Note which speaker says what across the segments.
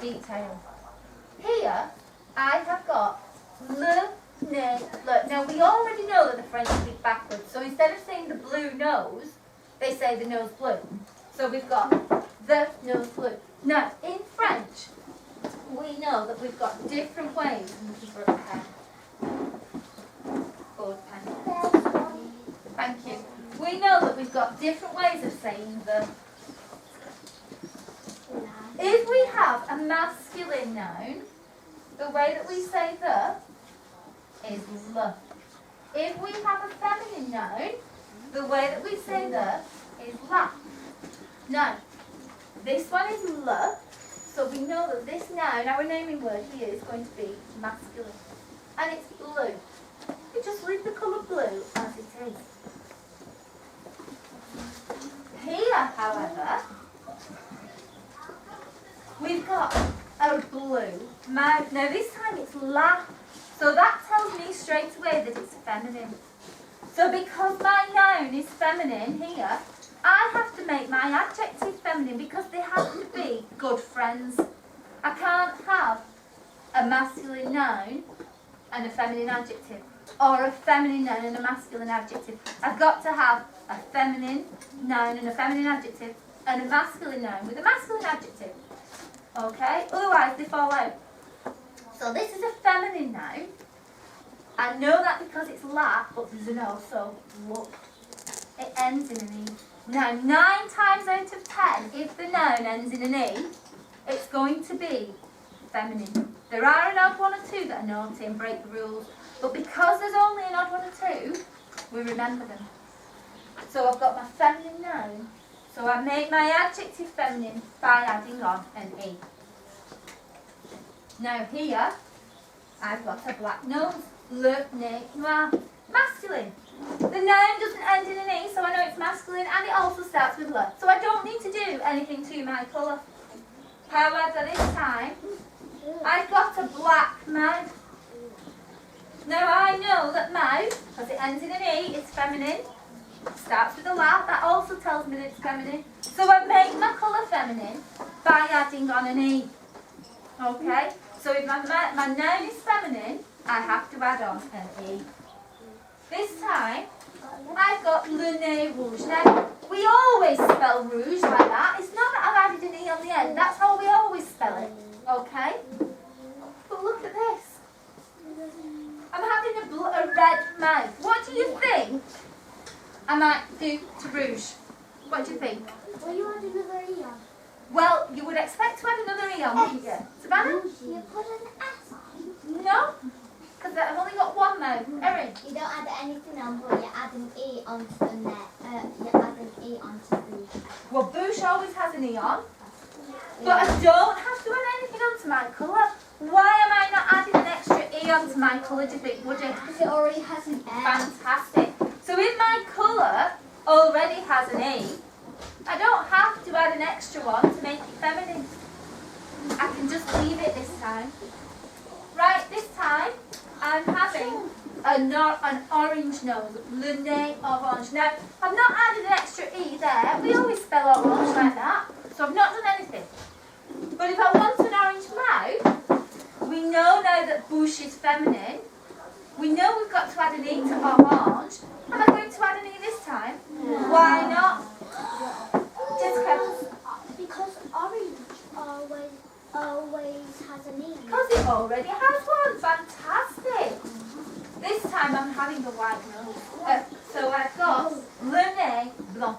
Speaker 1: detail. Here, I have got le, ne, le. Now, we already know that the French speak backwards, so instead of saying the blue nose, they say the nose blue. So we've got the nose blue. Now, in French, we know that we've got different ways. I'm looking for a pen. Gold pen. Thank you. We know that we've got different ways of saying the. If we have a masculine noun, the way that we say the is le. If we have a feminine noun, the way that we say the is la. Now, this one is le, so we know that this noun, our naming word here, is going to be masculine. And it's blue. We just leave the colour blue as it is. Here, however, we've got a blue mouth. Now this time it's la, so that tells me straight away that it's feminine. So because my noun is feminine here, I have to make my adjective feminine because they have to be good friends. I can't have a masculine noun and a feminine adjective, or a feminine noun and a masculine adjective. I've got to have a feminine noun and a feminine adjective, and a masculine noun with a masculine adjective. Okay? Otherwise they fall out. So this is a feminine noun. I know that because it's la, but there's an o, so look. It ends in an e. Now 9 times out of 10, if the noun ends in an e, it's going to be feminine. There are an odd one or two that are naughty and break the rules, but because there's only an odd one or two, we remember them. So I've got my feminine noun. So I make my adjective feminine by adding on an e. Now here, I've got a black nose. Le, ne, noir. Masculine. The noun doesn't end in an e, so I know it's masculine, and it also starts with le. So I don't need to do anything to my colour. However, this time, I've got a black mouth. Now I know that mouth, because it ends in an e, it's feminine. Starts with a la, that also tells me that it's feminine. So I make my colour feminine by adding on an e. Okay? So if my noun is feminine, I have to add on an e. This time, I've got le nez rouge. Now, we always spell rouge like that. It's not that I've added an e on the end. That's how we always spell it. Okay? But look at this. I'm having a red mouth. What do you think I might do to rouge? What do you think?
Speaker 2: Well, you add another e on.
Speaker 1: Well, you would expect to add another e on, wouldn't you? Savannah?
Speaker 2: You put an s on.
Speaker 1: No, because I've only got one mouth. Erin?
Speaker 2: You don't add anything on, but you add an e onto the net. You add an e onto rouge.
Speaker 1: Well, bouche always has an e on, but I don't have to add anything onto my colour. Why am I not adding an extra e onto my colour, do you think, Woody?
Speaker 2: Because it already has an s.
Speaker 1: Fantastic. So if my colour already has an e, I don't have to add an extra one to make it feminine. I can just leave it this time. Right, this time I'm having an orange nose, le nez orange. Now, I've not added an extra e there. We always spell orange like that, so I've not done anything. But if I want an orange mouth, we know now that bouche is feminine. We know we've got to add an e to orange. Am I going to add an e this time?
Speaker 2: No.
Speaker 1: Why not? Jessica?
Speaker 2: Because orange always has an e.
Speaker 1: Because it already has one. Fantastic. This time I'm having the white nose. So I've got le nez blanc.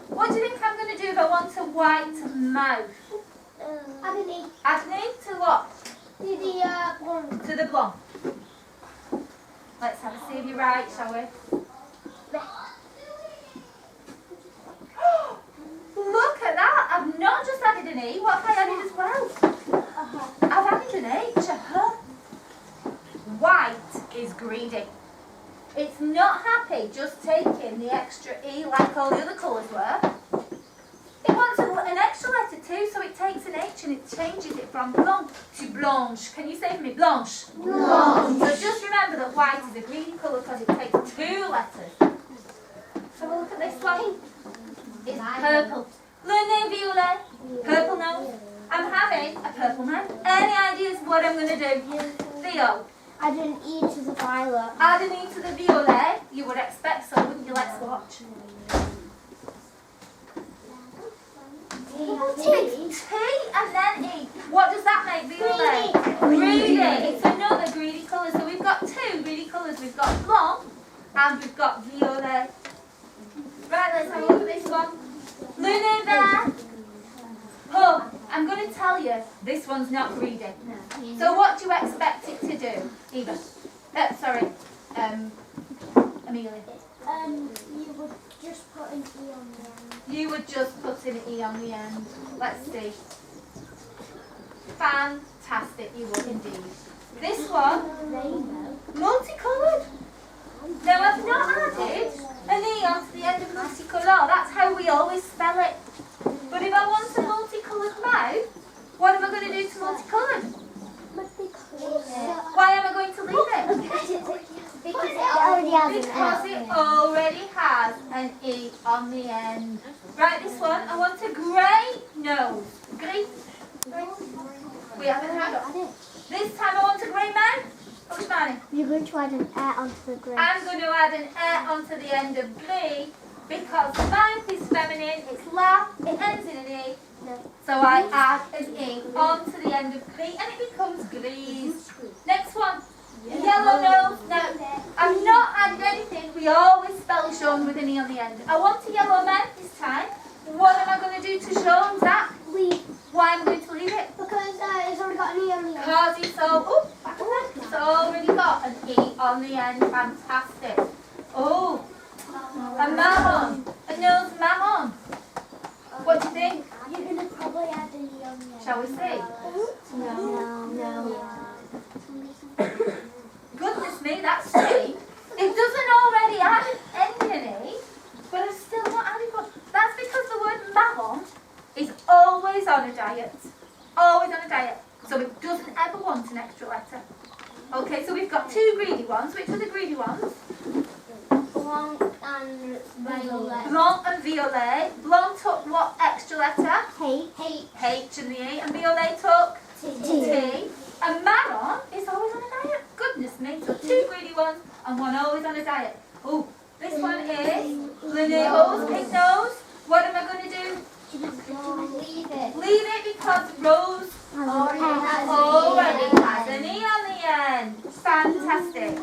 Speaker 1: What do you think I'm going to do if I want a white mouth?
Speaker 2: Add an e.
Speaker 1: Add an e to what?
Speaker 2: To the blanc.
Speaker 1: To the blanc. Let's have a see if you're right, shall we? Look at that! I've not just added an e, what have I added as well? I've added an h, White is greedy. It's not happy just taking the extra e like all the other colours were. It wants an extra letter too, so it takes an h and it changes it from blanc to blanche. Can you say for me, blanche?
Speaker 2: Blanche.
Speaker 1: So just remember that white is a greedy colour because it takes 2 letters. So we'll look at this one. It's purple. Le nez violet. Purple nose. I'm having having a purple man. Any ideas what I'm going to do? Theo,
Speaker 2: Add an E to the violet.
Speaker 1: add an E to the violet. You would expect so, wouldn't you? Let's watch. T and then E. What does that make, violet? Greedy. It's another greedy colour. So we've got two greedy colours. We've got blonde and we've got violet. Right, let's have a look at this one. Luna there. Oh, I'm going to tell you, this one's not greedy. So what do you expect it to do, Eva? Amelia.
Speaker 2: You would just put an E on the end.
Speaker 1: You would just put an E on the end. Let's see. Fantastic, you would indeed. This one, multicoloured. Now I've not added an E onto the end of multicolour. That's how we always spell it. But if I want a multicoloured mouth, what am I going to do to multicoloured? Why am I going to leave it?
Speaker 2: Because it already has an
Speaker 1: Because it already has an E on the end. Right, this one, I want a grey nose. Grey. We haven't had it. This time I want a grey mouth. What's mine?
Speaker 2: You're going to add an air onto the grey.
Speaker 1: I'm going to add an air onto the end of grey because mouth is feminine, it's la, it ends in an E. So I add an E onto the end of grey and it becomes grease. Next one. Yellow nose. Now, I've not added anything. We always spell Sean with an E on the end. I want a yellow mouth this time. What am I going to do to Sean? Zach?
Speaker 2: Leave.
Speaker 1: Why am I going to leave it?
Speaker 2: Because it's already got an E on the end.
Speaker 1: Because it's already got an E on the end. Fantastic. Oh, a marron. A nose marron. What do you think?
Speaker 2: You're going to probably add an E on the end.
Speaker 1: Shall we see?
Speaker 2: No.
Speaker 1: Goodness me, that's strange. It doesn't already end in an E, but I've still not added one. That's because the word marron is always on a diet. Always on a diet. So it doesn't ever want an extra letter. Okay, so we've got two greedy ones. Which are the greedy ones?
Speaker 2: Blanc and violet.
Speaker 1: Blanc and violet. Blanc took what extra letter?
Speaker 2: H.
Speaker 1: H in the E. And violet took
Speaker 2: T.
Speaker 1: T. And marron is always on a diet. Goodness me. So two greedy ones and one always on a diet. Oh, this one is Linnea pink nose. What am I going to do?
Speaker 2: Leave it.
Speaker 1: Leave it because Rose
Speaker 2: Already has
Speaker 1: already has an E on the end. Fantastic.